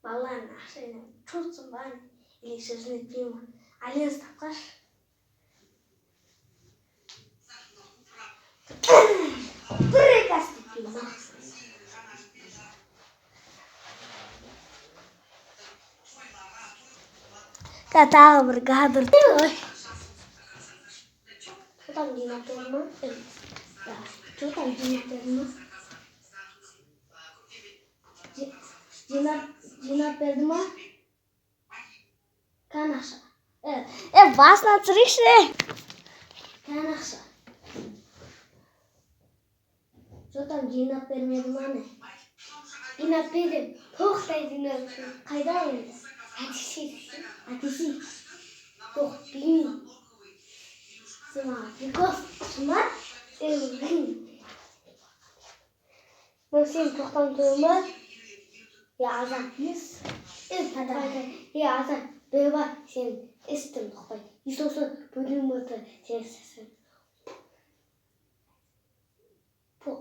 балан ашиг чууцсан байна. Илэсэсний тийм алиас тавхаш. Приказ тийм. Катаа бригадер. Там дина перма. Что там дина перма? Дина перма. Канаша. Вас на цришне. Канаша. Что там дина перма? Дина перм. Хохтай дина. Кайда вэ? Атиси. Тох би. Сама. Because смар. Мөсийн тухайн төмөр яасан хис яасан бэва син эстэн тухай исус бүлэмэт чэссэн по